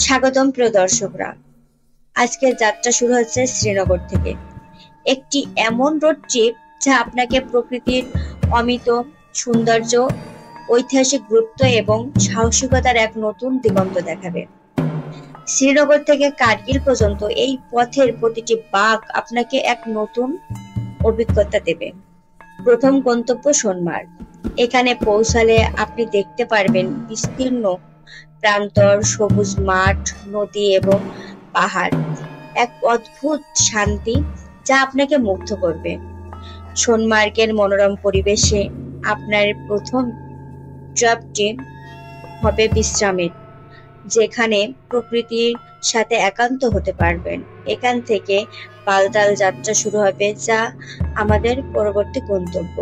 স্বাগতম প্রিয় দর্শকরা। আজকের যাত্রা শুরু হচ্ছে শ্রীনগর থেকে। একটি এমন রোড ট্রিপ যা আপনাকে প্রকৃতির অমিত সৌন্দর্য, ঐতিহাসিক গুরুত্ব এবং সাহসিকতার এক নতুন দিগন্ত দেখাবে। শ্রীনগর থেকে কার্গিল পর্যন্ত এই পথের প্রতিটি বাঁক আপনাকে এক নতুন অভিজ্ঞতা দেবে। প্রথম গন্তব্য সোনমার্গ। এখানে পৌঁছালে আপনি দেখতে পারবেন বিস্তীর্ণ প্রান্তর, সবুজ মাঠ, নদী এবং পাহাড়। এক অদ্ভুত শান্তি যা আপনাকে মুগ্ধ করবে। সোনমার্গের মনোরম পরিবেশে আপনার প্রথম ট্রিপটি হবে বিশ্রামের, যেখানে প্রকৃতির সাথে একান্ত হতে পারবেন। এখান থেকে বালতাল যাত্রা শুরু হবে, যা আমাদের পরবর্তী গন্তব্য।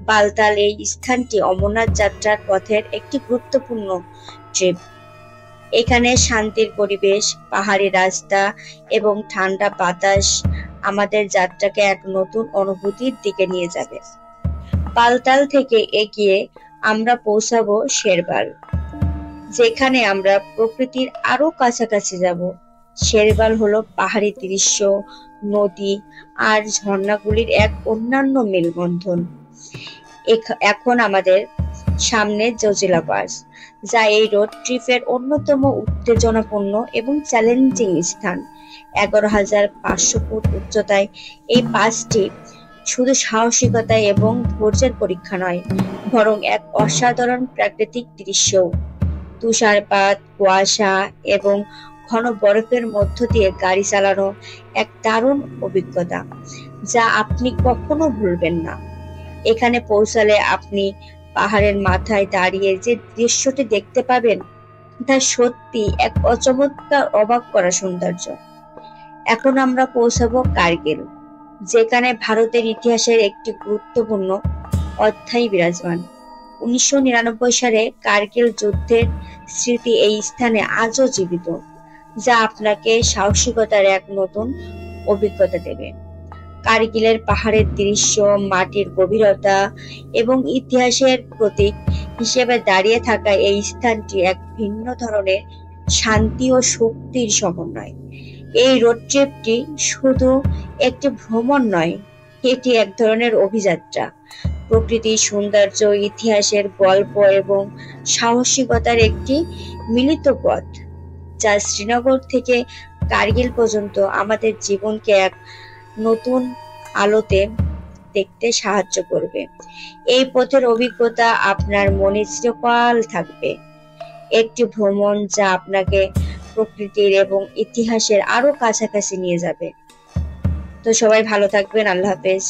বালতাল এই স্থানটি অমরনাথ যাত্রার পথের একটি গুরুত্বপূর্ণ ট্রিপ। এখানে শান্তির পরিবেশ, পাহাড়ি রাস্তা এবং ঠান্ডা বাতাস আমাদের যাত্রাকে এক নতুন অনুভূতির দিকে নিয়ে যাবে। বালতাল থেকে এগিয়ে আমরা পৌঁছাবো শেরবাল, যেখানে আমরা প্রকৃতির আরো কাছাকাছি যাব। শেরবাল হলো পাহাড়ি দৃশ্য, নদী আর ঝর্ণাগুলির এক অন্যান্য মেলবন্ধন। এখন আমাদের সামনে জজিলা পাস, যা এই রোড ট্রিপের অন্যতম উত্তেজনাপূর্ণ এবং চ্যালেঞ্জিং স্থান। 11,500 ফুট উচ্চতায় এই পাসটি শুধু সাহসিকতা এবং ধৈর্যের পরীক্ষা নয়, বরং এক অসাধারণ প্রাকৃতিক দৃশ্যও। তুষারপাত, কুয়াশা এবং ঘন বরফের মধ্য দিয়ে গাড়ি চালানো এক দারুণ অভিজ্ঞতা যা আপনি কখনো ভুলবেন না। এখানে পৌঁছালে আপনি পাহাড়ের মাথায় দাঁড়িয়ে যে দৃশ্যটি দেখতে পাবেন তা সত্যি এক অচমৎকার, অবাক করা সৌন্দর্য। এখন আমরা পৌঁছাবো কার্গিল, যেখানে ভারতের ইতিহাসের একটি গুরুত্বপূর্ণ অধ্যায় বিরাজমান। 1999 সালে কার্গিল যুদ্ধের স্মৃতি এই স্থানে আজও জীবিত, যা আপনাকে সাহসিকতার এক নতুন অভিজ্ঞতা দেবে। কার্গিলের পাহাড়ের দৃশ্য, মাটির গভীরতা এবং ইতিহাসের প্রতীক হিসেবে দাঁড়িয়ে থাকা এই স্থানটি এক ভিন্ন ধরনের শান্তি ও শক্তির সমন্বয়। এই রোড ট্রিপটি শুধু একটি ভ্রমণ নয়, এটি এক ধরনের অভিযাত্রা। প্রকৃতির সৌন্দর্য, ইতিহাসের গল্প এবং সাহসিকতার একটি মিলিত পথ, যা শ্রীনগর থেকে কার্গিল পর্যন্ত আমাদের জীবনকে এক নতুন আলোতে দেখতে সাহায্য করবে। এই পথের অভিজ্ঞতা আপনার মনে চিরকাল থাকবে, একটি ভ্রমণ যা আপনাকে প্রকৃতির এবং ইতিহাসের আরো কাছাকাছি নিয়ে যাবে। তো সবাই ভালো থাকবেন। আল্লাহ হাফেজ।